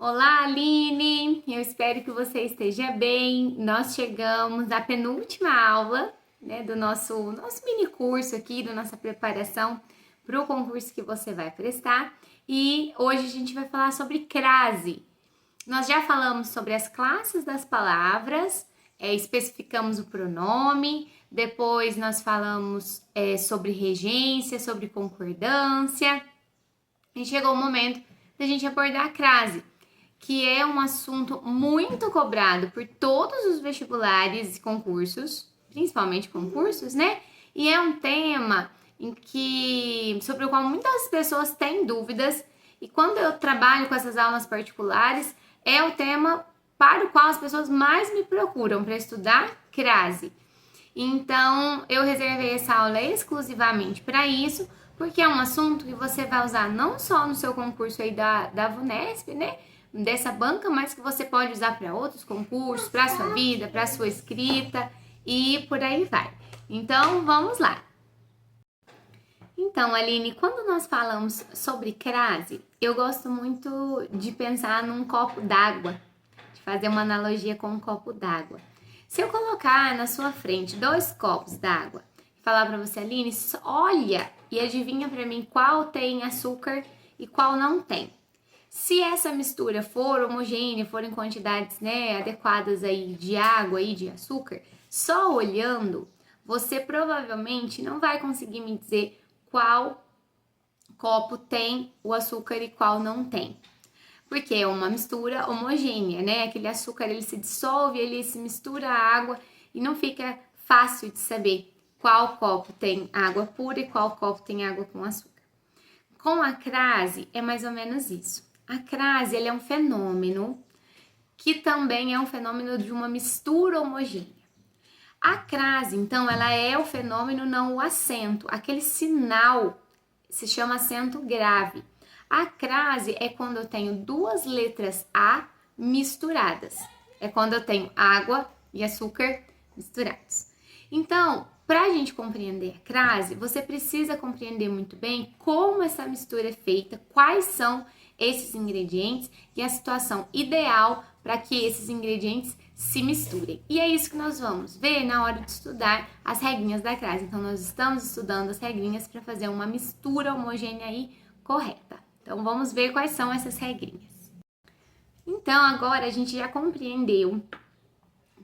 Olá, Aline! Eu espero que você esteja bem. Nós chegamos à penúltima aula, né, do nosso mini curso aqui, da nossa preparação para o concurso que você vai prestar. E hoje a gente vai falar sobre crase. Nós já falamos sobre as classes das palavras, especificamos o pronome, depois nós falamos sobre regência, sobre concordância. E chegou o momento da gente abordar a crase, que é um assunto muito cobrado por todos os vestibulares e concursos, principalmente concursos, né? E é um tema sobre o qual muitas pessoas têm dúvidas, e quando eu trabalho com essas aulas particulares, é o tema para o qual as pessoas mais me procuram para estudar crase. Então, eu reservei essa aula exclusivamente para isso, porque é um assunto que você vai usar não só no seu concurso aí da VUNESP, né? Dessa banca, mas que você pode usar para outros concursos, para a sua vida, para a sua escrita e por aí vai. Então, vamos lá. Então, Aline, quando nós falamos sobre crase, eu gosto muito de pensar num copo d'água, de fazer uma analogia com um copo d'água. Se eu colocar na sua frente 2 copos d'água e falar para você, Aline, olha e adivinha para mim qual tem açúcar e qual não tem. Se essa mistura for homogênea, for em quantidades, né, adequadas aí de água e de açúcar, só olhando, você provavelmente não vai conseguir me dizer qual copo tem o açúcar e qual não tem. Porque é uma mistura homogênea, né? Aquele açúcar, ele se dissolve, ele se mistura à água e não fica fácil de saber qual copo tem água pura e qual copo tem água com açúcar. Com a crase, é mais ou menos isso. A crase, ele é um fenômeno que também é um fenômeno de uma mistura homogênea. A crase, então, ela é o fenômeno, não o acento. Aquele sinal se chama acento grave. A crase é quando eu tenho 2 letras A misturadas. É quando eu tenho água e açúcar misturados. Então, para a gente compreender a crase, você precisa compreender muito bem como essa mistura é feita, quais são esses ingredientes e a situação ideal para que esses ingredientes se misturem. E é isso que nós vamos ver na hora de estudar as regrinhas da crase. Então, nós estamos estudando as regrinhas para fazer uma mistura homogênea e correta. Então, vamos ver quais são essas regrinhas. Então, agora a gente já compreendeu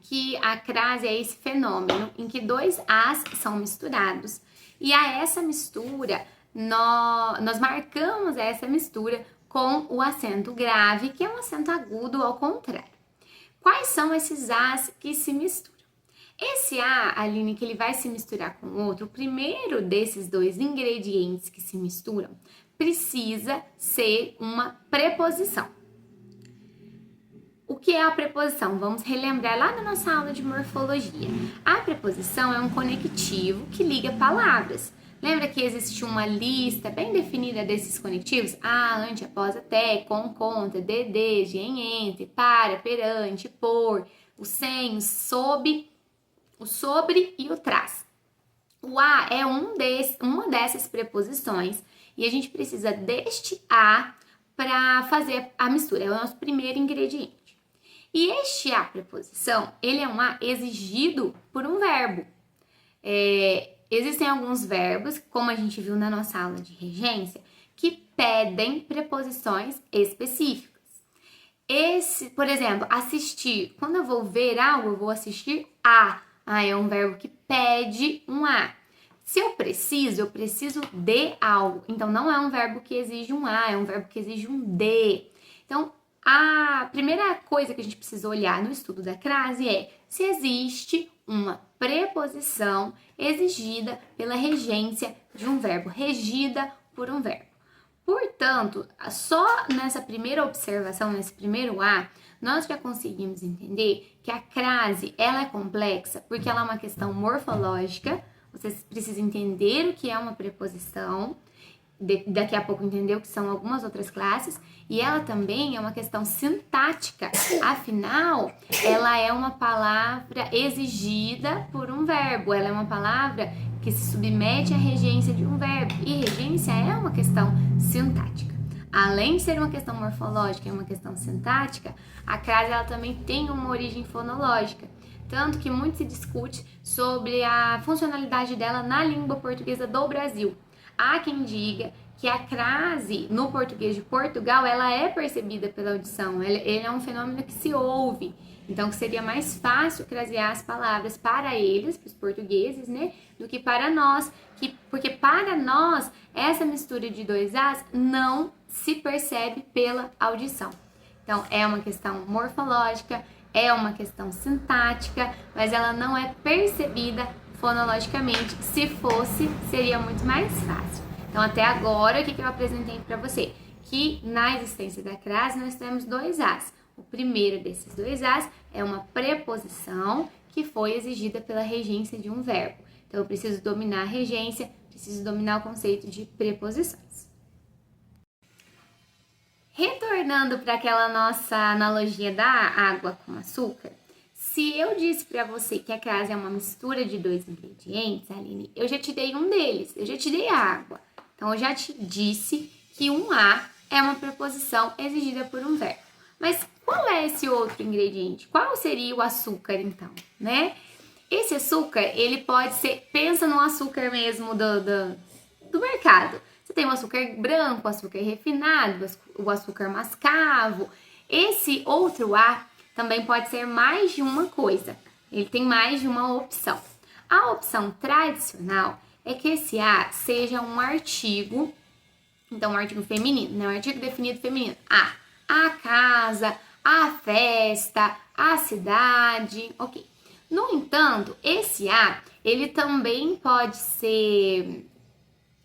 que a crase é esse fenômeno em que 2 As são misturados. E a essa mistura, nós marcamos essa mistura com o acento grave, que é um acento agudo ao contrário. Quais são esses As que se misturam? Esse A, Aline, que ele vai se misturar com o outro, o primeiro desses 2 ingredientes que se misturam, precisa ser uma preposição. O que é a preposição? Vamos relembrar lá na nossa aula de morfologia. A preposição é um conectivo que liga palavras. Lembra que existe uma lista bem definida desses conectivos? A, ante, após, até, com, contra, de, desde, em, entre, para, perante, por, o sem, o sob, o sobre e o tras. O a é uma dessas preposições e a gente precisa deste a para fazer a mistura. É o nosso primeiro ingrediente. E este a preposição, ele é um a exigido por um verbo. Existem alguns verbos, como a gente viu na nossa aula de regência, que pedem preposições específicas. Por exemplo, assistir. Quando eu vou ver algo, eu vou assistir a. É um verbo que pede um a. Se eu preciso de algo. Então, não é um verbo que exige um a, é um verbo que exige um de. Então, a primeira coisa que a gente precisa olhar no estudo da crase é se existe uma preposição exigida pela regência de um verbo, regida por um verbo. Portanto, só nessa primeira observação, nesse primeiro A, nós já conseguimos entender que a crase, ela é complexa porque ela é uma questão morfológica. Vocês precisam entender o que é uma preposição, daqui a pouco entender o que são algumas outras classes, e ela também é uma questão sintática, afinal, ela é uma palavra exigida por um verbo, ela é uma palavra que se submete à regência de um verbo, e regência é uma questão sintática. além de ser uma questão morfológica e uma questão sintática, a crase ela também tem uma origem fonológica. Tanto que muito se discute sobre a funcionalidade dela na língua portuguesa do Brasil. Há quem diga que a crase no português de Portugal, ela é percebida pela audição, ele é um fenômeno que se ouve, então que seria mais fácil crasear as palavras para eles, para os portugueses, né, do que para nós, porque para nós, essa mistura de dois As não se percebe pela audição. Então, é uma questão morfológica, é uma questão sintática, mas ela não é percebida fonologicamente. Se fosse, seria muito mais fácil. Então, até agora, o que eu apresentei para você? Que na existência da crase nós temos dois As. O primeiro desses dois As é uma preposição que foi exigida pela regência de um verbo. Então, eu preciso dominar a regência, preciso dominar o conceito de preposições. Retornando para aquela nossa analogia da água com açúcar, se eu disse para você que a crase é uma mistura de dois ingredientes, Aline, eu já te dei um deles, eu já te dei a água. Então, eu já te disse que um A é uma preposição exigida por um verbo. Mas qual é esse outro ingrediente? Qual seria o açúcar, então, né? Esse açúcar, ele pode ser, pensa no açúcar mesmo do mercado. Você tem o açúcar branco, o açúcar refinado, o açúcar mascavo. Esse outro A também pode ser mais de uma coisa. Ele tem mais de uma opção. A opção tradicional é que esse A seja um artigo, então um artigo feminino, né? Um artigo definido feminino. A casa, a festa, a cidade, ok. No entanto, esse A, ele também pode ser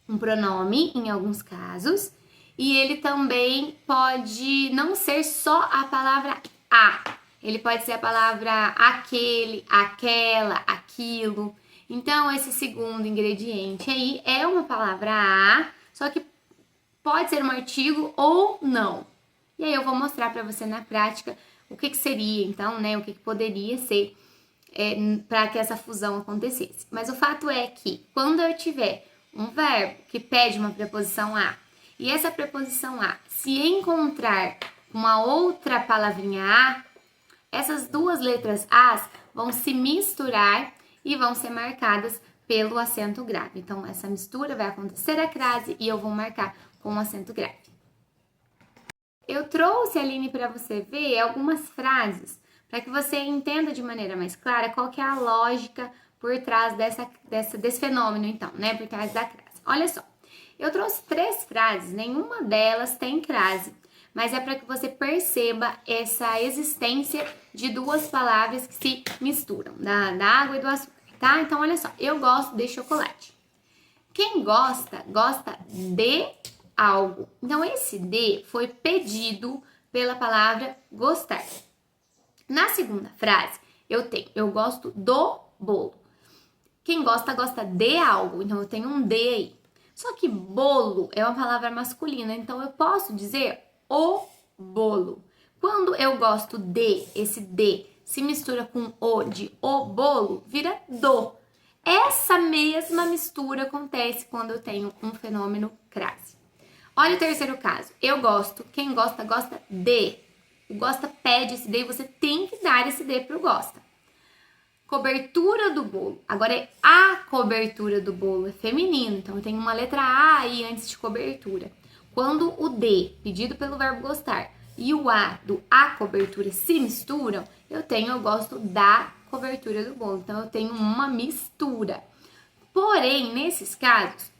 um pronome em alguns casos, e ele também pode não ser só a palavra a. Ele pode ser a palavra aquele, aquela, aquilo. Então, esse segundo ingrediente aí é uma palavra a, só que pode ser um artigo ou não. E aí eu vou mostrar para você na prática o que seria, então, né, o que poderia ser para que essa fusão acontecesse. Mas o fato é que quando eu tiver um verbo que pede uma preposição a, e essa preposição a se encontrar uma outra palavrinha a, essas duas letras as vão se misturar e vão ser marcadas pelo acento grave. Então, essa mistura vai acontecer a crase e eu vou marcar com um acento grave. Eu trouxe, Aline, para você ver algumas frases para que você entenda de maneira mais clara qual que é a lógica por trás desse fenômeno, então, né? Por trás da crase. Olha só, eu trouxe 3 frases, nenhuma delas tem crase, mas é para que você perceba essa existência de duas palavras que se misturam, da água e do açúcar, tá? Então, olha só, eu gosto de chocolate. Quem gosta, gosta de algo. Então, esse de foi pedido pela palavra gostar. Na segunda frase, eu gosto do bolo. Quem gosta, gosta de algo. Então, eu tenho um de aí. Só que bolo é uma palavra masculina. Então, eu posso dizer o bolo. Quando eu gosto de, esse de se mistura com o de o bolo, vira do. Essa mesma mistura acontece quando eu tenho um fenômeno crase. Olha o terceiro caso. Eu gosto. Quem gosta, gosta de. O gosta pede esse de e você tem que dar esse de pro gosta. Cobertura do bolo. Agora é a cobertura do bolo, é feminino. Então, eu tenho uma letra A aí antes de cobertura. Quando o de, pedido pelo verbo gostar, e o a do a cobertura se misturam, eu gosto da cobertura do bolo. Então, eu tenho uma mistura. Porém, nesses casos,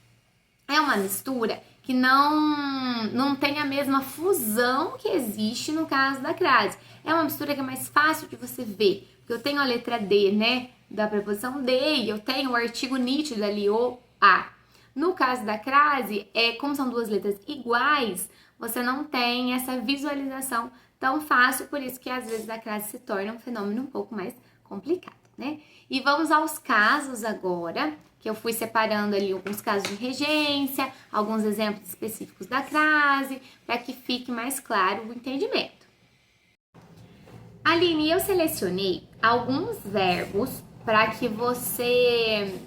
é uma mistura que não tem a mesma fusão que existe no caso da crase. É uma mistura que é mais fácil de você ver, porque eu tenho a letra D, né, da preposição de, e eu tenho o artigo nítido ali, o a. No caso da crase, como são duas letras iguais, você não tem essa visualização tão fácil, por isso que às vezes a crase se torna um fenômeno um pouco mais complicado, né? E vamos aos casos agora, que eu fui separando ali alguns casos de regência, alguns exemplos específicos da crase, para que fique mais claro o entendimento. Aline, eu selecionei alguns verbos para que você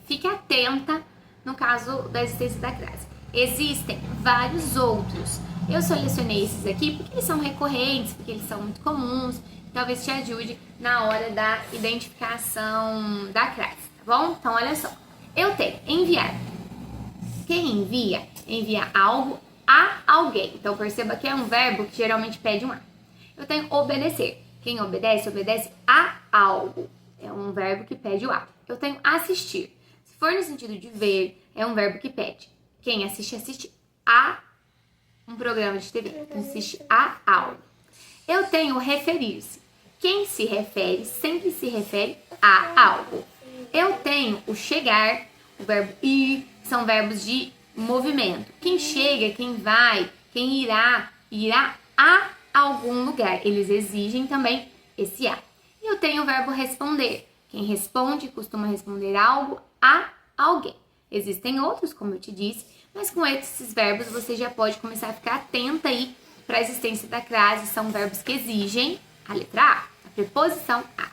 fique atenta no caso da existência da crase. Existem vários outros, Eu selecionei esses aqui porque eles são recorrentes, porque eles são muito comuns, talvez te ajude na hora da identificação da crase, tá bom? Então, olha só. Eu tenho enviar. Quem envia, envia algo a alguém. Então, perceba que é um verbo que geralmente pede um a. Eu tenho obedecer. Quem obedece, obedece a algo. É um verbo que pede o a. Eu tenho assistir. Se for no sentido de ver, é um verbo que pede. Quem assiste, assiste a um programa de TV. Assiste a algo. Eu tenho referir-se. Quem se refere, sempre se refere a algo. Eu tenho o chegar, o verbo ir, são verbos de movimento. Quem chega, quem vai, quem irá a algum lugar. Eles exigem também esse a. E eu tenho o verbo responder. Quem responde costuma responder algo a alguém. Existem outros, como eu te disse, mas com esses verbos você já pode começar a ficar atenta aí para a existência da crase. São verbos que exigem a letra A, a preposição a.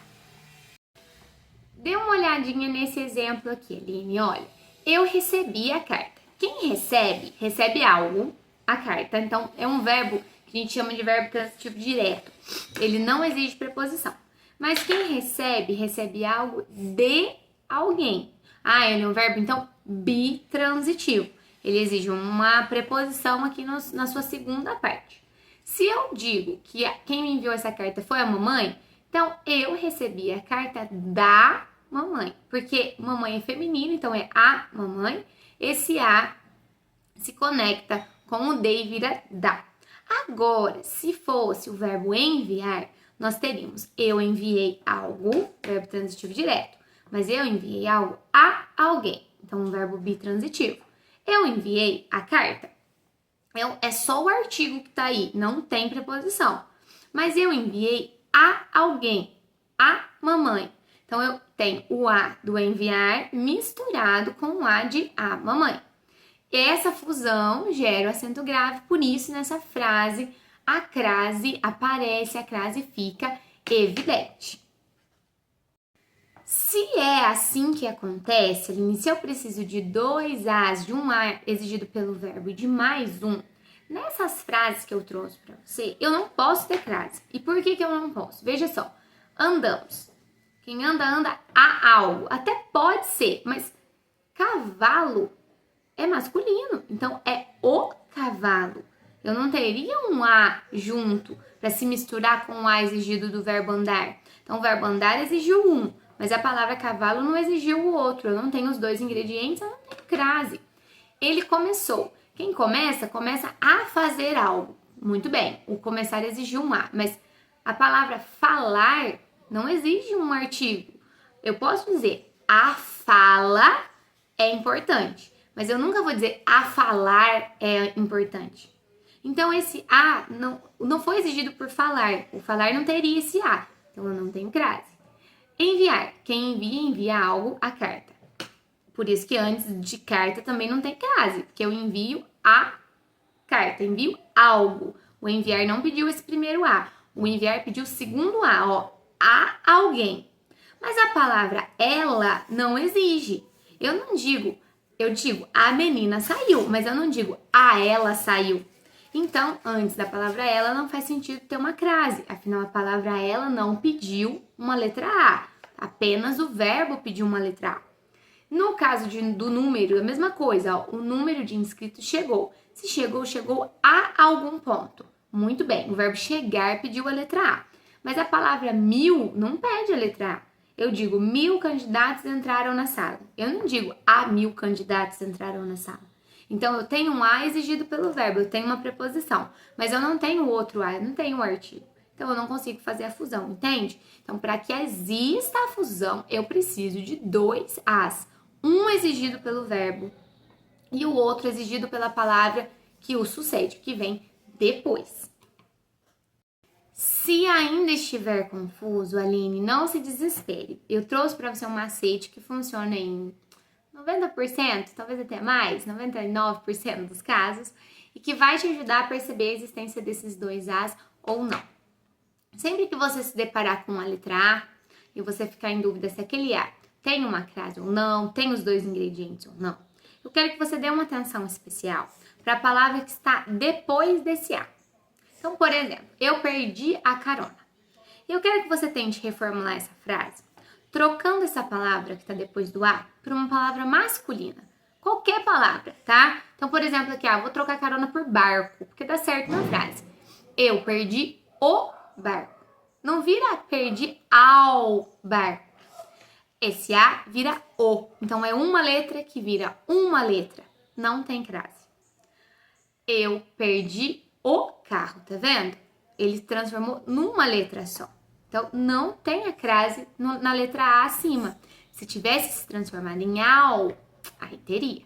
Dê uma olhadinha nesse exemplo aqui, Aline. Olha, eu recebi a carta. Quem recebe, recebe algo, a carta. Então, é um verbo que a gente chama de verbo transitivo direto. Ele não exige preposição. Mas quem recebe, recebe algo de alguém. Ah, ele é um verbo, então, bitransitivo. Ele exige uma preposição aqui na sua segunda parte. Se eu digo que quem me enviou essa carta foi a mamãe, então eu recebi a carta da mamãe. Porque mamãe é feminino, então é a mamãe. Esse a se conecta com o de e vira da. Agora, se fosse o verbo enviar, nós teríamos eu enviei algo, verbo transitivo direto, mas eu enviei algo a alguém, então um verbo bitransitivo. Eu enviei a carta, é só o artigo que tá aí, não tem preposição, mas eu enviei a alguém, a mamãe. Então eu tenho o a do enviar misturado com o a de a mamãe. Essa fusão gera o acento grave, por isso nessa frase a crase aparece, a crase fica evidente. Se é assim que acontece, Aline, se eu preciso de dois as, de um a exigido pelo verbo e de mais um, nessas frases que eu trouxe para você, eu não posso ter crase. E por que eu não posso? Veja só, andamos. Quem anda, anda a algo. Até pode ser, mas cavalo é masculino, então é o cavalo. Eu não teria um a junto para se misturar com o a exigido do verbo andar. Então, o verbo andar exigiu um, mas a palavra cavalo não exigiu o outro. Eu não tenho os dois ingredientes, eu não tenho crase. Ele começou. Quem começa, começa a fazer algo. Muito bem, o começar exigiu um a, mas a palavra falar não exige um artigo. Eu posso dizer a fala é importante, mas eu nunca vou dizer a falar é importante. Então, esse a não foi exigido por falar. O falar não teria esse a. Então, eu não tenho crase. Enviar. Quem envia, envia algo, a carta. Por isso que antes de carta também não tem crase. Porque eu envio a carta. Envio algo. O enviar não pediu esse primeiro a. O enviar pediu o segundo a. Ó, a alguém. Mas a palavra ela não exige. Eu digo a menina saiu, mas eu não digo a ela saiu. Então, antes da palavra ela, não faz sentido ter uma crase. Afinal, a palavra ela não pediu uma letra A. Apenas o verbo pediu uma letra A. No caso do número, a mesma coisa. Ó, o número de inscritos chegou. Se chegou, chegou a algum ponto. Muito bem, o verbo chegar pediu a letra A. Mas a palavra 1000 não pede a letra A. Eu digo 1000 candidatos entraram na sala. Eu não digo a 1000 candidatos entraram na sala. Então, eu tenho um a exigido pelo verbo, eu tenho uma preposição, mas eu não tenho outro a, eu não tenho o artigo. Então, eu não consigo fazer a fusão, entende? Então, para que exista a fusão, eu preciso de dois as. Um exigido pelo verbo e o outro exigido pela palavra que o sucede, que vem depois. Se ainda estiver confuso, Aline, não se desespere. Eu trouxe para você um macete que funciona em 90%, talvez até mais, 99% dos casos, e que vai te ajudar a perceber a existência desses dois as ou não. Sempre que você se deparar com a letra A e você ficar em dúvida se aquele a tem uma crase ou não, tem os dois ingredientes ou não, eu quero que você dê uma atenção especial para a palavra que está depois desse A. Então, por exemplo, eu perdi a carona. Eu quero que você tente reformular essa frase, trocando essa palavra que está depois do A por uma palavra masculina. Qualquer palavra, tá? Então, por exemplo, aqui, vou trocar carona por barco, porque dá certo na frase. Eu perdi o barco. Não vira perdi ao barco. Esse A vira O. Então, é uma letra que vira uma letra. Não tem crase. Eu perdi o carro, tá vendo? Ele se transformou numa letra só. Então, não tem a crase na letra A acima. Se tivesse se transformado em AO, aí teria.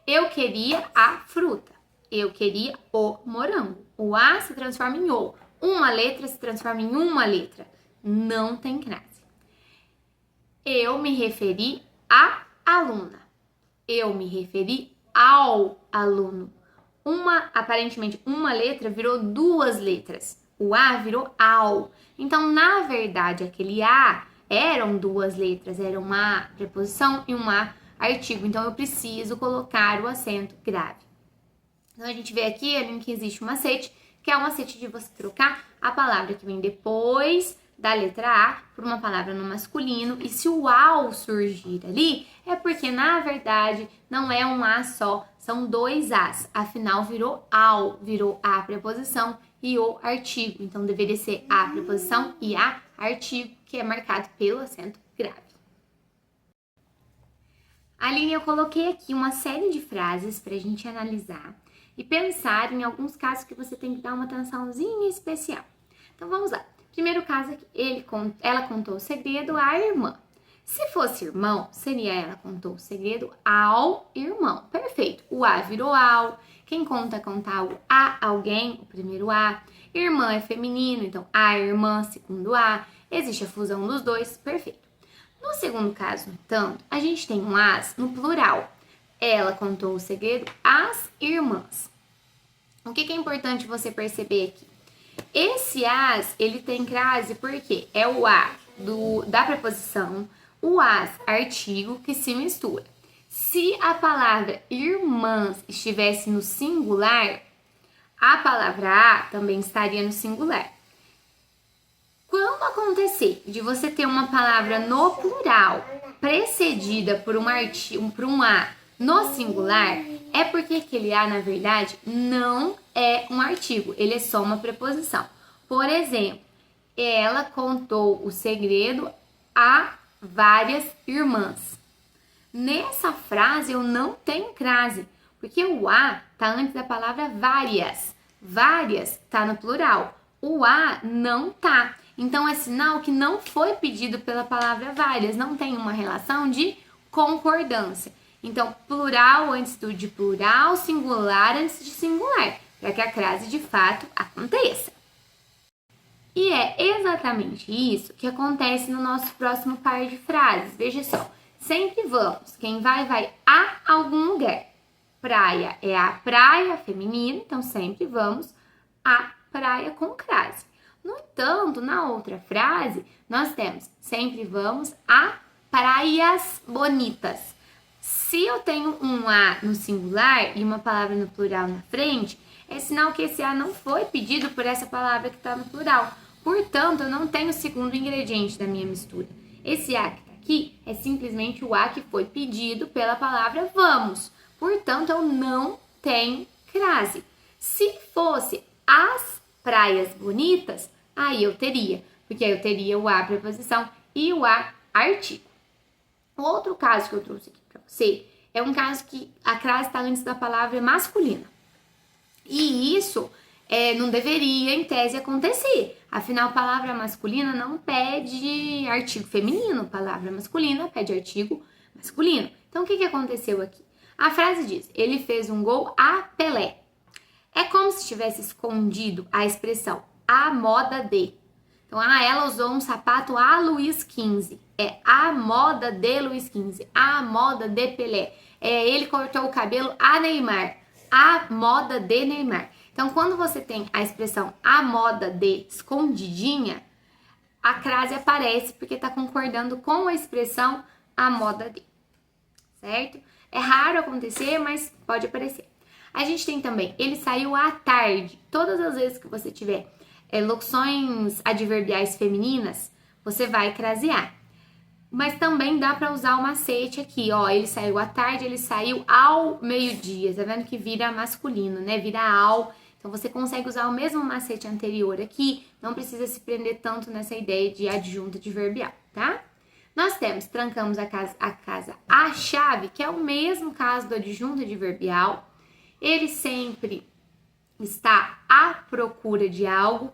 Eu queria a fruta. Eu queria o morango. O A se transforma em O. Uma letra se transforma em uma letra. Não tem crase. Eu me referi à aluna. Eu me referi ao aluno. Aparentemente, uma letra virou duas letras. O A virou ao. Então, na verdade, aquele A eram duas letras. Era uma preposição e um A artigo. Então, eu preciso colocar o acento grave. Então, a gente vê aqui que existe um macete, que é o macete de você trocar a palavra que vem depois da letra A por uma palavra no masculino. E se o AU surgir ali, é porque, na verdade, não é um A só, são dois As. Afinal, virou AU, virou a preposição e o artigo. Então, deveria ser a preposição e a artigo, que é marcado pelo acento grave. Aline, eu coloquei aqui uma série de frases para a gente analisar e pensar em alguns casos que você tem que dar uma atençãozinha especial. Então, vamos lá. Primeiro caso aqui, ela contou o segredo à irmã. Se fosse irmão, seria ela contou o segredo ao irmão. Perfeito. O A virou ao. Quem conta o a alguém, o primeiro A. Irmã é feminino, então a irmã, segundo A. Existe a fusão dos dois. Perfeito. No segundo caso, então, a gente tem um as no plural. Ela contou o segredo às irmãs. O que é importante você perceber aqui? Esse as, ele tem crase porque é o a da preposição, o as artigo que se mistura. Se a palavra irmãs estivesse no singular, a palavra a também estaria no singular. Quando acontecer de você ter uma palavra no plural precedida por um a no singular, é porque aquele a, na verdade, não é um artigo, ele é só uma preposição. Por exemplo, ela contou o segredo a várias irmãs. Nessa frase eu não tenho crase, porque o a está antes da palavra várias. Várias está no plural, o a não tá. Então é sinal que não foi pedido pela palavra várias, não tem uma relação de concordância. Então, plural antes de plural, singular antes de singular, para que a crase de fato aconteça. E é exatamente isso que acontece no nosso próximo par de frases. Veja só, sempre vamos, quem vai a algum lugar. Praia é a praia feminina, então sempre vamos a praia com crase. No entanto, na outra frase, nós temos sempre vamos a praias bonitas. Se eu tenho um a no singular e uma palavra no plural na frente, é sinal que esse a não foi pedido por essa palavra que está no plural. Portanto, eu não tenho o segundo ingrediente da minha mistura. Esse a que está aqui é simplesmente o a que foi pedido pela palavra vamos. Portanto, eu não tenho crase. Se fosse as praias bonitas, aí eu teria, porque aí eu teria o a preposição e o a artigo. O outro caso que eu trouxe aqui para você é um caso que a crase está antes da palavra masculina. E isso não deveria, em tese, acontecer. Afinal, palavra masculina não pede artigo feminino, palavra masculina pede artigo masculino. Então, o que aconteceu aqui? A frase diz, ele fez um gol a Pelé. É como se tivesse escondido a expressão a moda de. Então, ela usou um sapato a Luiz XV. É a moda de Luiz XV. A moda de Pelé. Ele cortou o cabelo a Neymar. A moda de Neymar. Então, quando você tem a expressão a moda de escondidinha, a crase aparece porque está concordando com a expressão a moda de. Certo? É raro acontecer, mas pode aparecer. A gente tem também, ele saiu à tarde. Todas as vezes que você tiver locuções adverbiais femininas, você vai crasear. Mas também dá para usar o macete aqui, ó. Ele saiu à tarde, ele saiu ao meio-dia. Tá vendo que vira masculino, né? Vira ao. Então você consegue usar o mesmo macete anterior aqui. Não precisa se prender tanto nessa ideia de adjunto adverbial, tá? Nós temos, trancamos a casa, a chave, que é o mesmo caso do adjunto adverbial. Ele sempre está à procura de algo.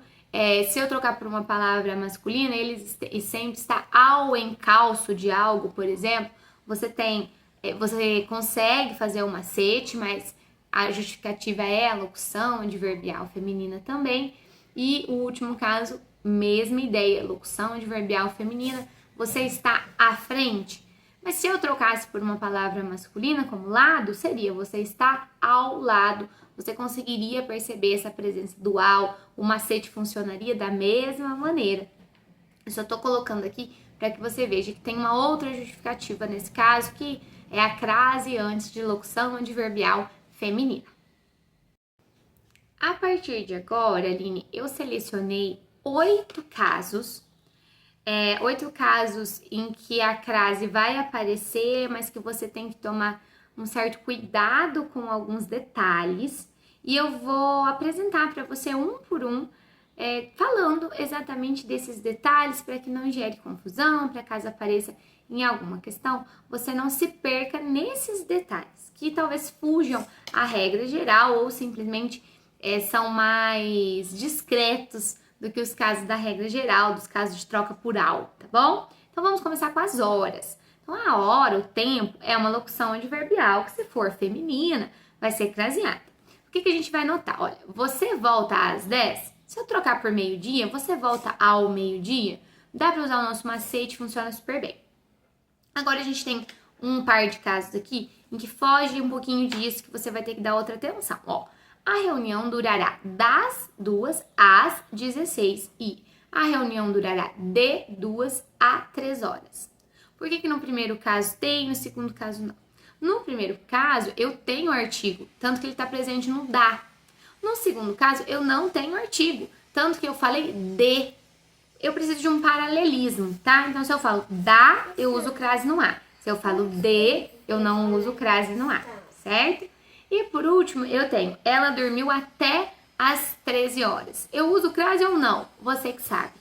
Se eu trocar por uma palavra masculina, ele sempre está ao encalço de algo, por exemplo. Você consegue fazer o macete, mas a justificativa é a locução adverbial feminina também. E o último caso, mesma ideia, locução adverbial feminina, você está à frente. Mas se eu trocasse por uma palavra masculina como lado, seria você está ao lado. Você conseguiria perceber essa presença do ao, o macete funcionaria da mesma maneira. Eu só estou colocando aqui para que você veja que tem uma outra justificativa nesse caso, que é a crase antes de locução adverbial feminina. A partir de agora, Aline, eu selecionei 8 casos em que a crase vai aparecer, mas que você tem que tomar um certo cuidado com alguns detalhes. E eu vou apresentar para você um por um, falando exatamente desses detalhes para que não gere confusão, para caso apareça em alguma questão, você não se perca nesses detalhes, que talvez fujam à regra geral ou simplesmente são mais discretos do que os casos da regra geral, dos casos de troca por ao, tá bom? Então vamos começar com as horas. Então a hora, o tempo, é uma locução adverbial que, se for feminina, vai ser craseada. O que a gente vai notar? Olha, você volta às 10, se eu trocar por meio-dia, você volta ao meio-dia, dá para usar o nosso macete, funciona super bem. Agora a gente tem um par de casos aqui em que foge um pouquinho disso, que você vai ter que dar outra atenção, ó. A reunião durará das 2 às 16 e a reunião durará de 2 a 3 horas. Por que no primeiro caso tem, no segundo caso não? No primeiro caso, eu tenho artigo, tanto que ele está presente no da. No segundo caso, eu não tenho artigo, tanto que eu falei de. Eu preciso de um paralelismo, tá? Então, se eu falo da, eu uso crase no a. Se eu falo de, eu não uso crase no a, certo? E por último, eu tenho, ela dormiu até às 13 horas. Eu uso crase ou não? Você que sabe.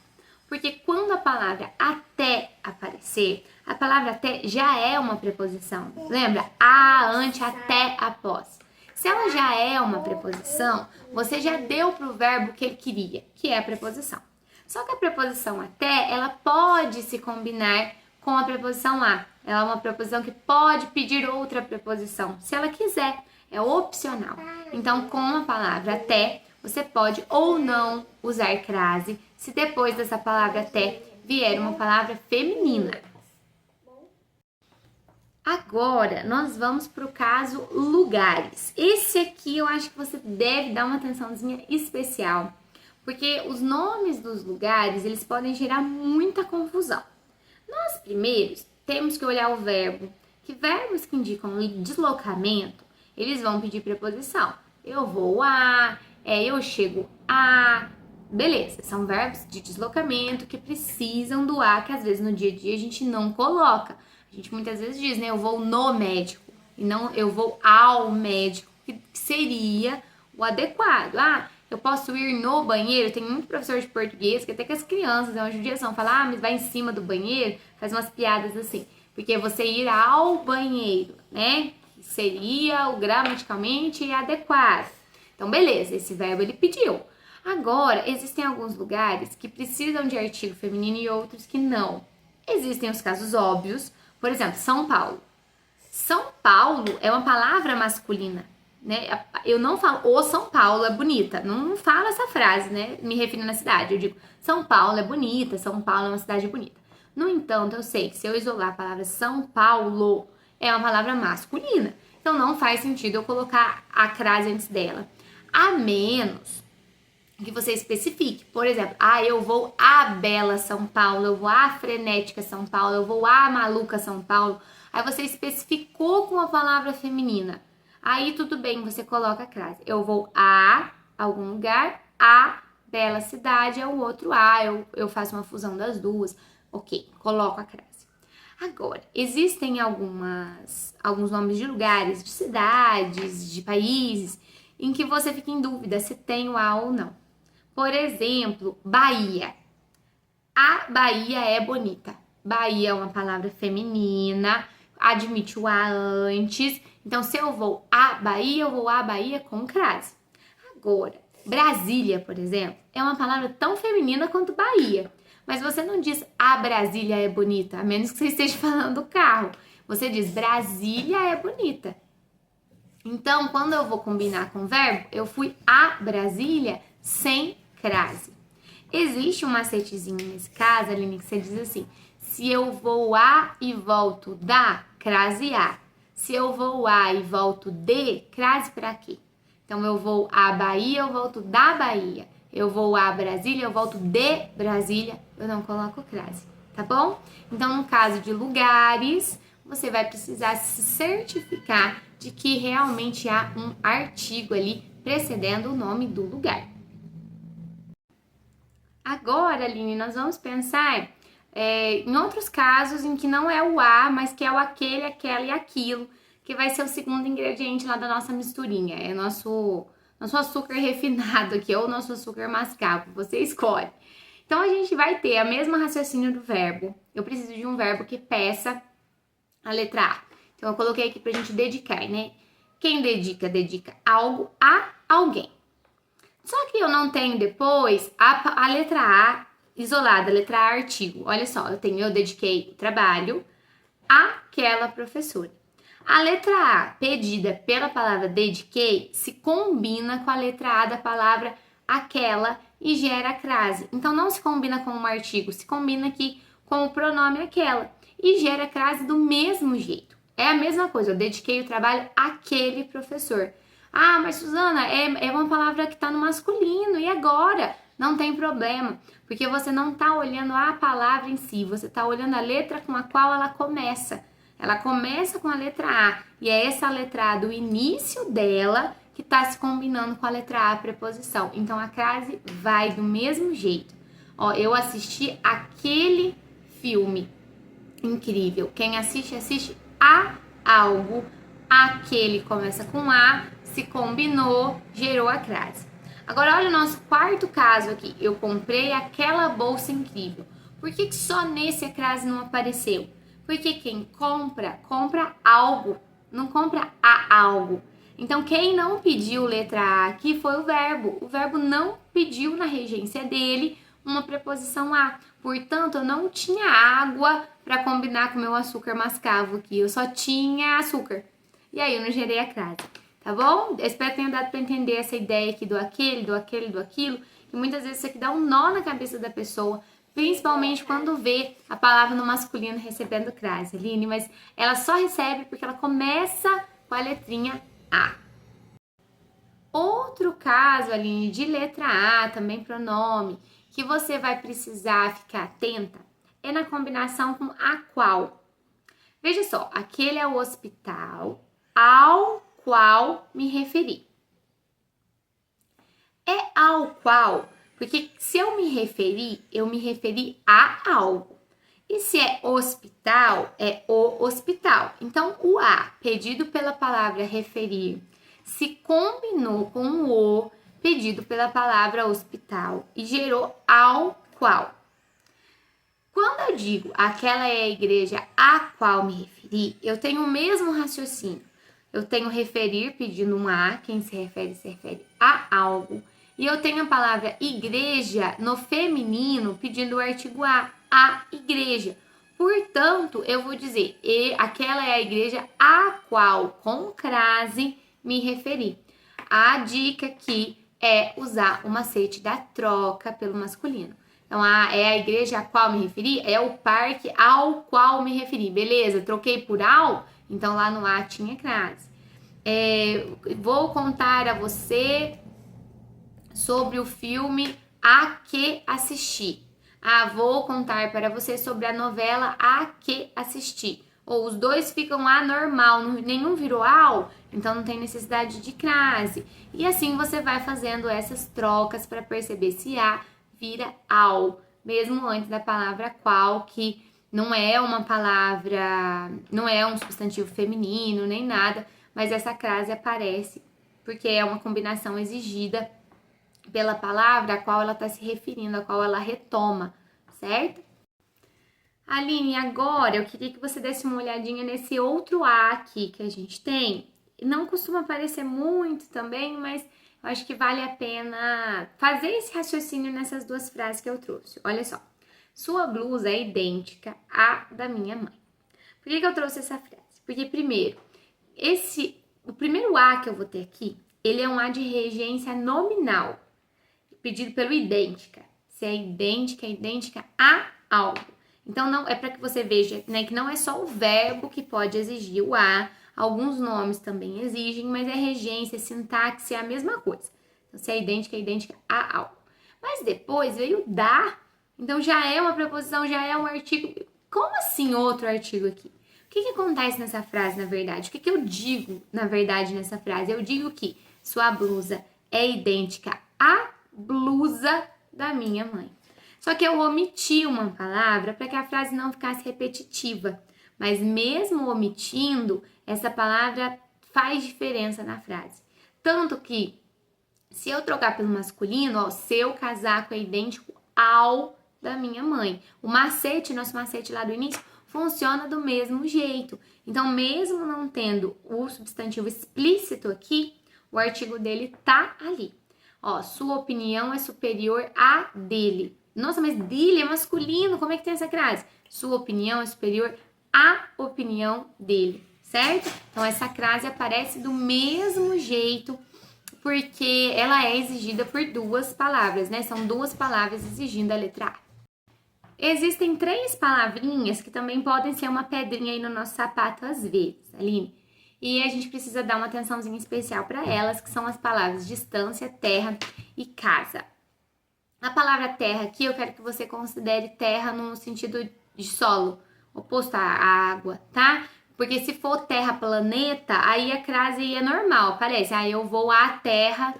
Porque quando a palavra até aparecer, a palavra até já é uma preposição. Lembra? A, ante, até, após. Se ela já é uma preposição, você já deu para o verbo que ele queria, que é a preposição. Só que a preposição até, ela pode se combinar com a preposição a. Ela é uma preposição que pode pedir outra preposição, se ela quiser. É opcional. Então, com a palavra até, você pode ou não usar crase, se depois dessa palavra até vier uma palavra feminina. Agora, nós vamos para o caso lugares. Esse aqui eu acho que você deve dar uma atençãozinha especial, porque os nomes dos lugares, eles podem gerar muita confusão. Nós, primeiros, temos que olhar o verbo, que verbos que indicam deslocamento, eles vão pedir preposição. Eu vou a, eu chego a. Beleza, são verbos de deslocamento que precisam do a, que às vezes no dia a dia a gente não coloca. A gente muitas vezes diz, né? Eu vou no médico e não eu vou ao médico, que seria o adequado. Ah, eu posso ir no banheiro. Tem muito professor de português que até que as crianças, é uma judiação, fala, mas vai em cima do banheiro, faz umas piadas assim. Porque você ir ao banheiro, né? Seria o gramaticalmente adequado. Então, beleza, esse verbo ele pediu. Agora, existem alguns lugares que precisam de artigo feminino e outros que não. Existem os casos óbvios, por exemplo, São Paulo. São Paulo é uma palavra masculina, né? Eu não falo, o São Paulo é bonita, não falo essa frase, né? Me referindo à cidade, eu digo, São Paulo é bonita, São Paulo é uma cidade bonita. No entanto, eu sei que se eu isolar a palavra São Paulo, é uma palavra masculina. Então, não faz sentido eu colocar a crase antes dela. A menos que você especifique. Por exemplo, eu vou à bela São Paulo, eu vou à frenética São Paulo, eu vou à maluca São Paulo. Aí você especificou com a palavra feminina. Aí tudo bem, você coloca a crase. Eu vou a algum lugar, a bela cidade é o outro a, eu faço uma fusão das duas. Ok, coloco a crase. Agora, existem alguns nomes de lugares, de cidades, de países, em que você fica em dúvida se tem o a ou não. Por exemplo, Bahia. A Bahia é bonita. Bahia é uma palavra feminina, admite o a antes. Então, se eu vou a Bahia, eu vou a Bahia com crase. Agora, Brasília, por exemplo, é uma palavra tão feminina quanto Bahia. Mas você não diz a Brasília é bonita, a menos que você esteja falando do carro. Você diz Brasília é bonita. Então, quando eu vou combinar com o verbo, eu fui a Brasília sem crase. Existe um macetezinho nesse caso, Aline, que você diz assim: se eu vou a e volto da, crase a. Se eu vou a e volto de, crase para quê? Então, eu vou a Bahia, eu volto da Bahia. Eu vou a Brasília, eu volto de Brasília, eu não coloco crase, tá bom? Então, no caso de lugares, você vai precisar se certificar de que realmente há um artigo ali precedendo o nome do lugar. Agora, Aline, nós vamos pensar em outros casos em que não é o a, mas que é o aquele, aquela e aquilo, que vai ser o segundo ingrediente lá da nossa misturinha. É nosso açúcar refinado aqui, ou nosso açúcar mascavo, você escolhe. Então, a gente vai ter a mesma raciocínio do verbo. Eu preciso de um verbo que peça a letra A. Então, eu coloquei aqui pra gente dedicar, né? Quem dedica, dedica algo a alguém. Só que eu não tenho depois a letra A isolada, a letra A artigo. Olha só, eu dediquei o trabalho àquela professora. A letra A pedida pela palavra dediquei se combina com a letra A da palavra aquela e gera a crase. Então não se combina com um artigo, se combina aqui com o pronome aquela e gera a crase do mesmo jeito. É a mesma coisa, eu dediquei o trabalho àquele professor. Ah, mas Suzana, é uma palavra que está no masculino, e agora? Não tem problema, porque você não está olhando a palavra em si, você está olhando a letra com a qual ela começa. Ela começa com a letra A, e é essa letra A do início dela que está se combinando com a letra A, a preposição. Então, a crase vai do mesmo jeito. Ó, eu assisti aquele filme incrível. Quem assiste, assiste a algo. Aquele começa com A, se combinou, gerou a crase. Agora, olha o nosso quarto caso aqui. Eu comprei aquela bolsa incrível. Por que só nesse a crase não apareceu? Porque quem compra, compra algo, não compra a algo. Então, quem não pediu letra A aqui foi o verbo. O verbo não pediu na regência dele uma preposição a. Portanto, eu não tinha água para combinar com o meu açúcar mascavo aqui. Eu só tinha açúcar. E aí, eu não gerei a crase. Tá bom? Eu espero que tenha dado para entender essa ideia aqui do aquele, do aquele, do aquilo. Que muitas vezes isso aqui dá um nó na cabeça da pessoa. Principalmente quando vê a palavra no masculino recebendo crase, Aline. Mas ela só recebe porque ela começa com a letrinha A. Outro caso, Aline, de letra A, também pronome, que você vai precisar ficar atenta, é na combinação com a qual. Veja só, aquele é o hospital ao qual me referi. É ao qual, porque se eu me referi a algo. E se é hospital, é o hospital. Então, o a, pedido pela palavra referir, se combinou com o pedido pela palavra hospital e gerou ao qual. Quando eu digo aquela é a igreja a qual me referi, eu tenho o mesmo raciocínio. Eu tenho referir pedindo um a, quem se refere a algo. E eu tenho a palavra igreja no feminino pedindo o artigo a igreja. Portanto, eu vou dizer, aquela é a igreja a qual, com crase, me referi. A dica aqui é usar o macete da troca pelo masculino. Então, é a igreja a qual me referi, é o parque ao qual me referi. Beleza, troquei por ao, então lá no a tinha crase. Vou contar a você sobre o filme a que assisti. Vou contar para você sobre a novela a que assisti. ou os dois ficam anormal, nenhum virou ao, então não tem necessidade de crase. E assim você vai fazendo essas trocas para perceber se a vira ao, mesmo antes da palavra qual, que não é uma palavra, não é um substantivo feminino nem nada, mas essa crase aparece porque é uma combinação exigida pela palavra a qual ela está se referindo, a qual ela retoma, certo? Aline, agora eu queria que você desse uma olhadinha nesse outro A aqui que a gente tem. Não costuma aparecer muito também, mas eu acho que vale a pena fazer esse raciocínio nessas duas frases que eu trouxe. Olha só. Sua blusa é idêntica à da minha mãe. Por que eu trouxe essa frase? Porque, primeiro, o primeiro A que eu vou ter aqui, ele é um A de regência nominal, pedido pelo idêntica. Se é idêntica a algo. Então, não é para que você veja, né, que não é só o verbo que pode exigir o A, alguns nomes também exigem, mas é regência, sintaxe, é a mesma coisa. Então, se é idêntica a algo. Mas depois veio da, então já é uma preposição, já é um artigo. Como assim outro artigo aqui? O que acontece nessa frase, na verdade? O que eu digo, na verdade, nessa frase? Eu digo que sua blusa é idêntica à blusa da minha mãe. Só que eu omiti uma palavra para que a frase não ficasse repetitiva. Mas mesmo omitindo, essa palavra faz diferença na frase. Tanto que, se eu trocar pelo masculino, ó, seu casaco é idêntico ao da minha mãe. O macete, nosso macete lá do início, funciona do mesmo jeito. Então, mesmo não tendo o substantivo explícito aqui, o artigo dele tá ali. Ó, sua opinião é superior à dele. Nossa, mas dele é masculino, como é que tem essa crase? Sua opinião é superior à opinião dele, certo? Então, essa crase aparece do mesmo jeito, porque ela é exigida por duas palavras, né? São duas palavras exigindo a letra A. Existem três palavrinhas que também podem ser uma pedrinha aí no nosso sapato às vezes, Aline. E a gente precisa dar uma atençãozinha especial para elas, que são as palavras distância, terra e casa. A palavra terra aqui, eu quero que você considere terra no sentido de solo, oposto à água, tá? Porque se for terra planeta, aí a crase é normal, parece. Aí eu vou à terra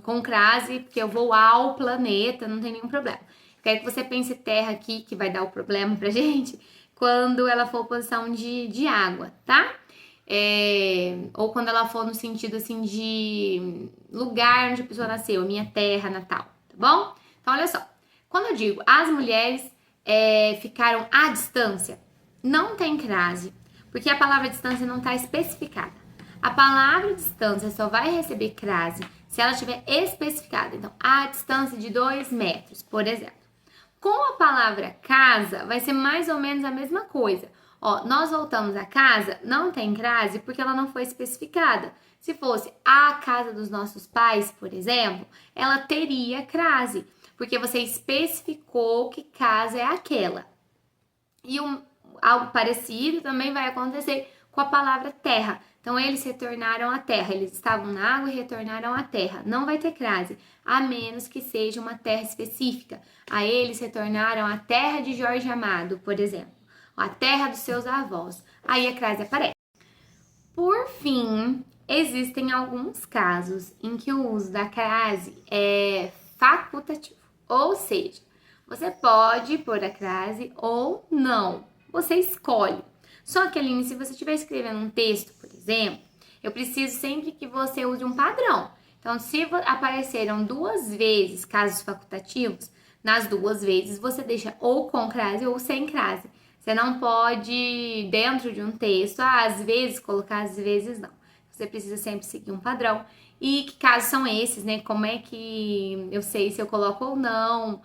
com crase, porque eu vou ao planeta, não tem nenhum problema. Quero que você pense terra aqui, que vai dar o problema pra gente, quando ela for posição de água, tá? Ou quando ela for no sentido assim de lugar onde a pessoa nasceu, minha terra natal, tá bom? Então, olha só. Quando eu digo as mulheres ficaram à distância, não tem crase, porque a palavra distância não está especificada. A palavra distância só vai receber crase se ela estiver especificada. Então, à distância de 2 metros, por exemplo. Com a palavra casa, vai ser mais ou menos a mesma coisa. Ó, nós voltamos à casa, não tem crase porque ela não foi especificada. Se fosse a casa dos nossos pais, por exemplo, ela teria crase, porque você especificou que casa é aquela. E algo parecido também vai acontecer com a palavra terra. Então, eles retornaram à terra. Eles estavam na água e retornaram à terra. Não vai ter crase, a menos que seja uma terra específica. A eles retornaram à terra de Jorge Amado, por exemplo. A terra dos seus avós. Aí a crase aparece. Por fim, existem alguns casos em que o uso da crase é facultativo. Ou seja, você pode pôr a crase ou não. Você escolhe. Só que, Aline, se você estiver escrevendo um texto, por exemplo, eu preciso sempre que você use um padrão. Então, se apareceram 2 vezes casos facultativos, nas 2 vezes você deixa ou com crase ou sem crase. Você não pode, dentro de um texto, às vezes colocar, às vezes não. Você precisa sempre seguir um padrão. E que casos são esses, né? Como é que eu sei se eu coloco ou não?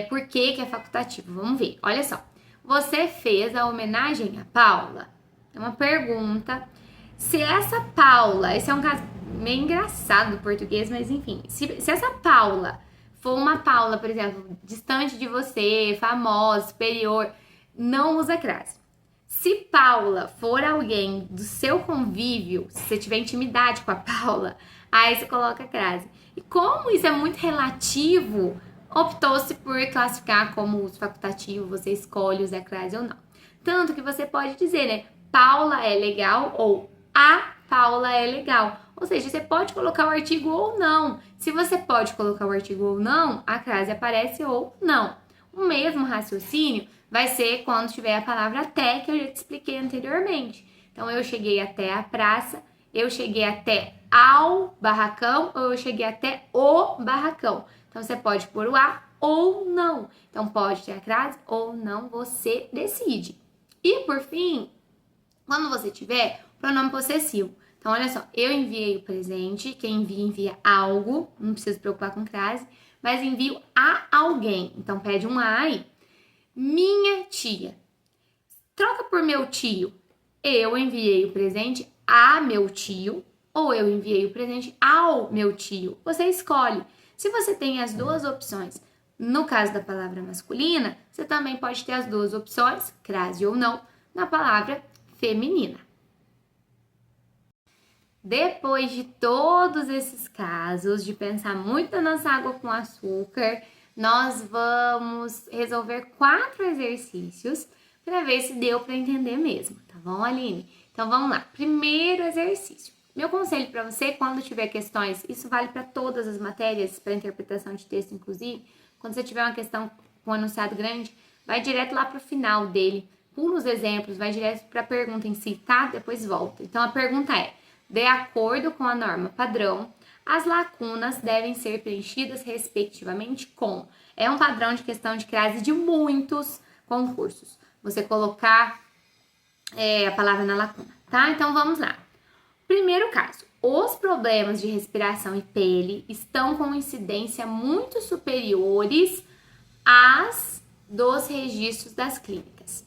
Por que é facultativo? Vamos ver. Olha só. Você fez a homenagem a Paula? É uma pergunta. Se essa Paula, esse é um caso meio engraçado do português, mas enfim. Se essa Paula for uma Paula, por exemplo, distante de você, famosa, superior, não usa crase. Se Paula for alguém do seu convívio, se você tiver intimidade com a Paula, aí você coloca crase. E como isso é muito relativo, optou-se por classificar como uso facultativo, você escolhe usar crase ou não. Tanto que você pode dizer, né? Paula é legal ou a Paula é legal. Ou seja, você pode colocar o artigo ou não. Se você pode colocar o artigo ou não, a crase aparece ou não. O mesmo raciocínio vai ser quando tiver a palavra até, que eu já te expliquei anteriormente. Então, eu cheguei até a praça, eu cheguei até ao barracão ou eu cheguei até o barracão. Então, você pode pôr o a ou não. Então, pode ter a crase ou não, você decide. E, por fim, quando você tiver pronome possessivo. Então, olha só, eu enviei o presente, quem envia algo, não precisa se preocupar com crase, mas envio a alguém. Então, pede um a aí. Minha tia. Troca por meu tio. Eu enviei o presente a meu tio ou eu enviei o presente ao meu tio. Você escolhe. Se você tem as duas opções, no caso da palavra masculina, você também pode ter as duas opções, crase ou não, na palavra feminina. Depois de todos esses casos, de pensar muito na nossa água com açúcar, nós vamos resolver 4 exercícios para ver se deu para entender mesmo, tá bom, Aline? Então vamos lá. Primeiro exercício. Meu conselho para você, quando tiver questões, isso vale para todas as matérias, para interpretação de texto, inclusive, quando você tiver uma questão com um enunciado grande, vai direto lá para o final dele, pula os exemplos, vai direto para a pergunta em si, tá? Depois volta. Então a pergunta é: de acordo com a norma padrão, as lacunas devem ser preenchidas respectivamente com. É um padrão de questão de crase de muitos concursos. Você colocar a palavra na lacuna, tá? Então vamos lá. Primeiro caso. Os problemas de respiração e pele estão com incidência muito superiores às dos registros das clínicas.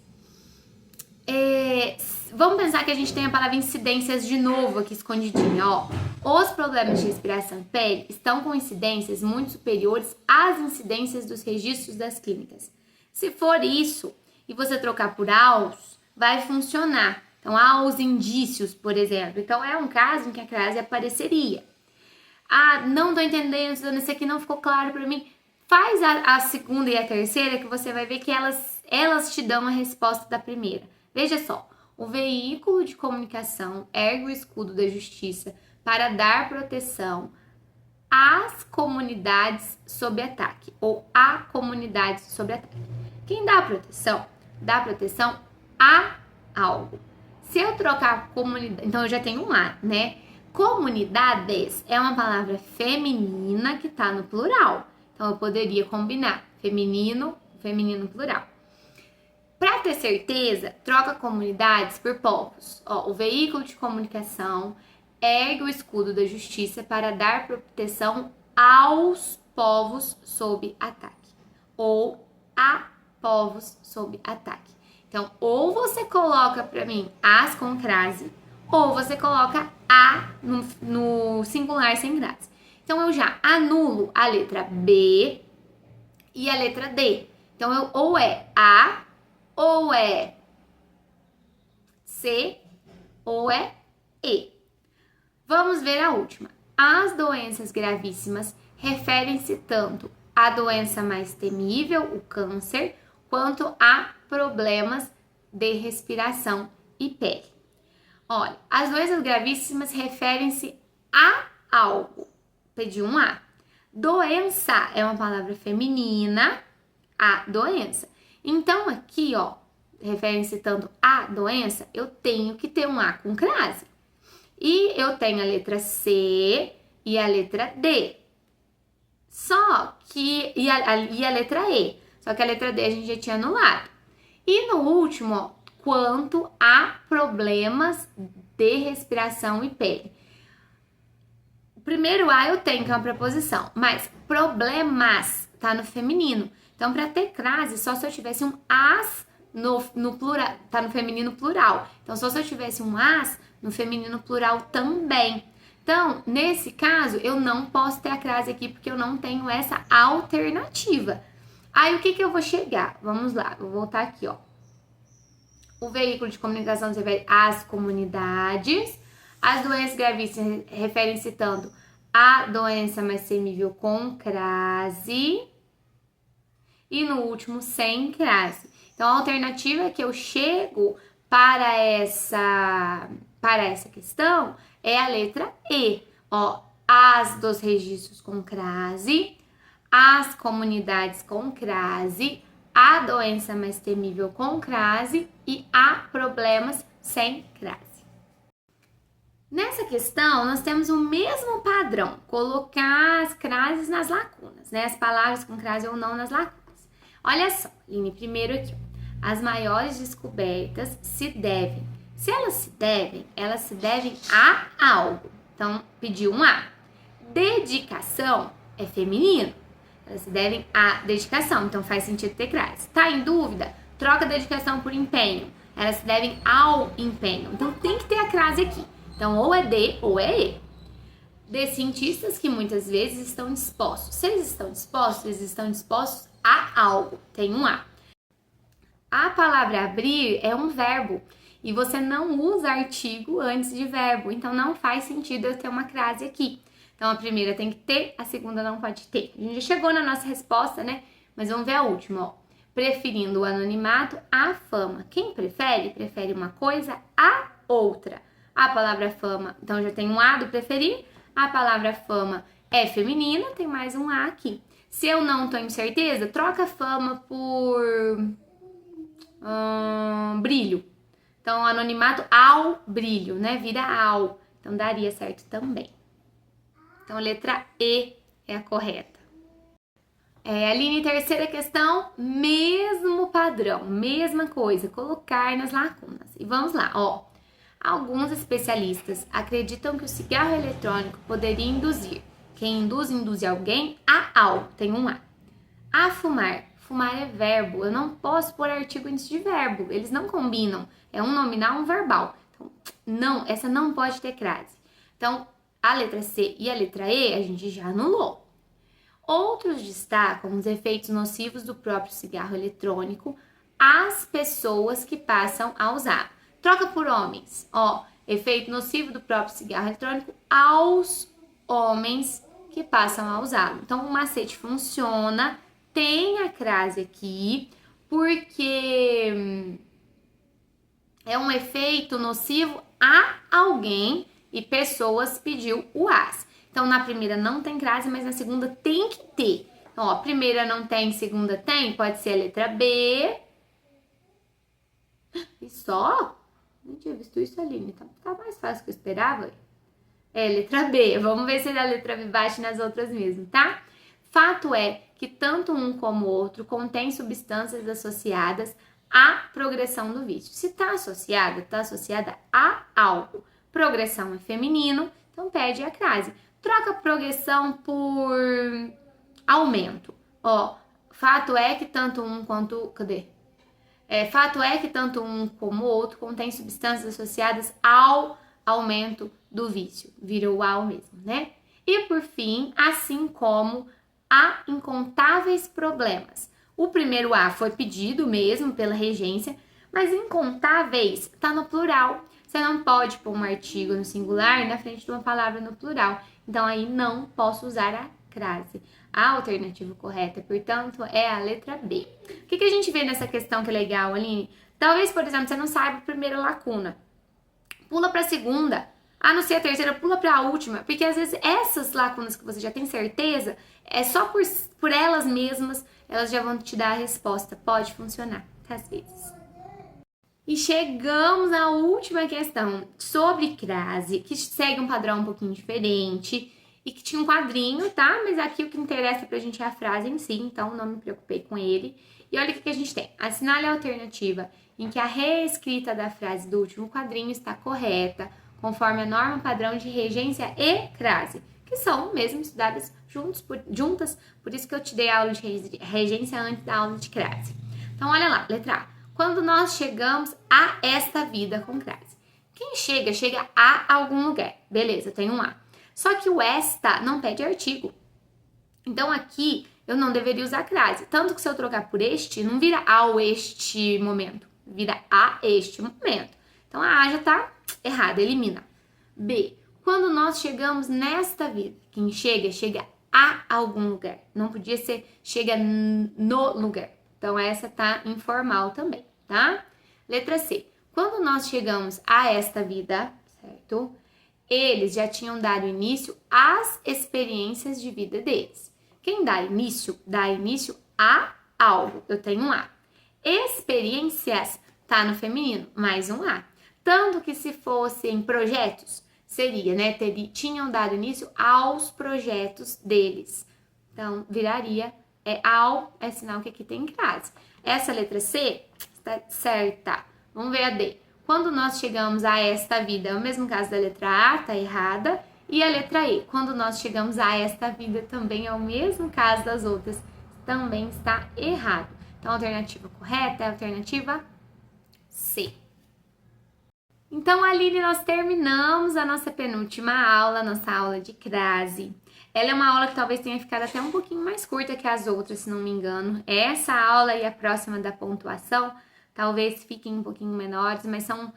Vamos pensar que a gente tem a palavra incidências de novo aqui escondidinha, ó. Os problemas de respiração e pele estão com incidências muito superiores às incidências dos registros das clínicas. Se for isso e você trocar por aos, vai funcionar. Então, aos indícios, por exemplo. Então, é um caso em que a crase apareceria. Ah, não tô entendendo, Suzana, isso aqui não ficou claro para mim. Faz a segunda e a terceira que você vai ver que elas te dão a resposta da primeira. Veja só, o veículo de comunicação ergue o escudo da justiça para dar proteção às comunidades sob ataque, ou a comunidades sob ataque. Quem dá proteção? Dá proteção a algo. Se eu trocar comunidade, então eu já tenho um a, né? Comunidades é uma palavra feminina que tá no plural. Então eu poderia combinar feminino, feminino plural. Para ter certeza, troca comunidades por povos. Ó, o veículo de comunicação ergue o escudo da justiça para dar proteção aos povos sob ataque. Ou a povos sob ataque. Então, ou você coloca para mim as com crase, ou você coloca a no singular sem crase. Então, eu já anulo a letra B e a letra D. Então, ou é A, ou é C, ou é E. Vamos ver a última. As doenças gravíssimas referem-se tanto à doença mais temível, o câncer, quanto a problemas de respiração e pele. Olha, as doenças gravíssimas referem-se a algo. Pedi um A. Doença é uma palavra feminina, a doença. Então, aqui, ó, referem-se tanto a doença, eu tenho que ter um A com crase. E eu tenho a letra C e a letra D. Só que... E a letra E. Só que a letra D a gente já tinha anulado. E no último, ó, quanto a problemas de respiração e pele. O primeiro A eu tenho, que é uma preposição, mas problemas tá no feminino. Então, para ter crase, só se eu tivesse um as no plural, tá no feminino plural. Então, só se eu tivesse um as no feminino plural também. Então, nesse caso, eu não posso ter a crase aqui porque eu não tenho essa alternativa. Aí, o que eu vou chegar? Vamos lá, vou voltar aqui, ó. O veículo de comunicação se refere às comunidades. As doenças gravíssimas referem-se tanto à doença mais temível com crase. E no último, sem crase. Então, a alternativa é que eu chego para essa questão é a letra E. Ó, as dos registros com crase, as comunidades com crase, a doença mais temível com crase e há problemas sem crase. Nessa questão, nós temos o mesmo padrão, colocar as crases nas lacunas, né? As palavras com crase ou não nas lacunas. Olha só, Aline, primeiro aqui, ó. As maiores descobertas se devem. Se elas se devem a algo. Então, pediu um A. Dedicação é feminino. Elas se devem à dedicação, então faz sentido ter crase. Tá em dúvida? Troca dedicação por empenho. Elas se devem ao empenho. Então, tem que ter a crase aqui. Então, ou é D ou é E. De cientistas que muitas vezes estão dispostos. Se eles estão dispostos a algo. Tem um A. A palavra abrir é um verbo. E você não usa artigo antes de verbo. Então, não faz sentido eu ter uma crase aqui. Então, a primeira tem que ter, a segunda não pode ter. A gente já chegou na nossa resposta, né? Mas vamos ver a última, ó. Preferindo o anonimato à fama. Quem prefere? Prefere uma coisa à outra. A palavra fama, então já tem um A do preferir. A palavra fama é feminina, tem mais um A aqui. Se eu não tenho certeza, troca fama por brilho. Então, anonimato ao brilho, né? Vira ao. Então, daria certo também. Então, letra E é a correta. Aline, terceira questão, mesmo padrão, mesma coisa, colocar nas lacunas. E vamos lá, ó. Alguns especialistas acreditam que o cigarro eletrônico poderia induzir. Quem induz alguém a algo. Tem um A. A fumar. Fumar é verbo. Eu não posso pôr artigo antes de verbo. Eles não combinam. É um nominal, um verbal. Então, não, essa não pode ter crase. Então, a letra C e a letra E a gente já anulou. Outros destacam os efeitos nocivos do próprio cigarro eletrônico às pessoas que passam a usar. Troca por homens. Ó, efeito nocivo do próprio cigarro eletrônico aos homens que passam a usá-lo. Então, o macete funciona, tem a crase aqui, porque é um efeito nocivo a alguém e pessoas pediu o as. Então, na primeira não tem crase, mas na segunda tem que ter. Então, ó, primeira não tem, segunda tem, pode ser a letra B. E só? Não tinha visto isso, Aline. Tá mais fácil que eu esperava. É, letra B. Vamos ver se a letra B bate nas outras mesmo, tá? Fato é que tanto um como o outro contém substâncias associadas à progressão do vício. Se tá associada a algo. Progressão é feminino, então pede a crase. Troca progressão por aumento. Ó, fato é que tanto um quanto... Cadê? Fato é que tanto um como o outro contém substâncias associadas ao aumento do vício. Virou o ao mesmo, né? E por fim, assim como há incontáveis problemas. O primeiro A foi pedido mesmo pela regência, mas incontáveis está no plural. Você não pode pôr um artigo no singular na frente de uma palavra no plural. Então, aí não posso usar a crase. A alternativa correta, portanto, é a letra B. O que a gente vê nessa questão que é legal, Aline? Talvez, por exemplo, você não saiba a primeira lacuna. Pula para a segunda. A não ser a terceira, pula para a última. Porque, às vezes, essas lacunas que você já tem certeza, é só por elas mesmas, elas já vão te dar a resposta. Pode funcionar, às vezes. E chegamos à última questão sobre crase, que segue um padrão um pouquinho diferente e que tinha um quadrinho, tá? Mas aqui o que interessa pra gente é a frase em si, então não me preocupei com ele. E olha o que a gente tem. Assinale a alternativa em que a reescrita da frase do último quadrinho está correta, conforme a norma padrão de regência e crase, que são mesmo estudadas juntas, por isso que eu te dei a aula de regência antes da aula de crase. Então, olha lá, letra A. Quando nós chegamos a esta vida com crase. Quem chega a algum lugar. Beleza, tem um A. Só que o esta não pede artigo. Então, aqui, eu não deveria usar crase. Tanto que se eu trocar por este, não vira ao este momento. Vira a este momento. Então, a A já tá errada, elimina. B. Quando nós chegamos nesta vida. Quem chega a algum lugar. Não podia ser chega no lugar. Então, essa tá informal também, tá? Letra C. Quando nós chegamos a esta vida, certo? Eles já tinham dado início às experiências de vida deles. Quem dá início a algo. Eu tenho um A. Experiências tá no feminino, mais um A. Tanto que se fossem projetos, seria, né? Tinham dado início aos projetos deles. Então, viraria ao, é sinal que aqui tem crase. Essa letra C está certa. Vamos ver a D. Quando nós chegamos a esta vida, é o mesmo caso da letra A, tá errada. E a letra E, quando nós chegamos a esta vida, também é o mesmo caso das outras, também está errado. Então, a alternativa correta é a alternativa C. Então, Aline, nós terminamos a nossa penúltima aula, nossa aula de crase. Ela é uma aula que talvez tenha ficado até um pouquinho mais curta que as outras, se não me engano. Essa aula e a próxima da pontuação talvez fiquem um pouquinho menores, mas são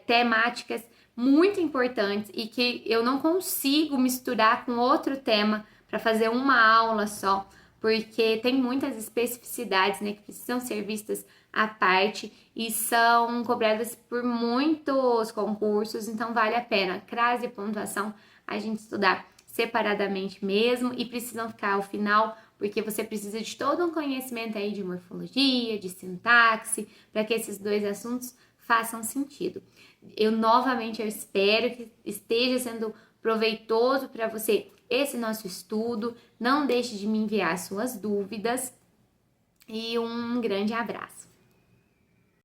temáticas muito importantes e que eu não consigo misturar com outro tema para fazer uma aula só, porque tem muitas especificidades, né, que precisam ser vistas à parte e são cobradas por muitos concursos, então vale a pena. Crase e pontuação a gente estudar separadamente mesmo e precisam ficar ao final, porque você precisa de todo um conhecimento aí de morfologia, de sintaxe, para que esses dois assuntos façam sentido. Eu espero que esteja sendo proveitoso para você esse nosso estudo. Não deixe de me enviar suas dúvidas e um grande abraço.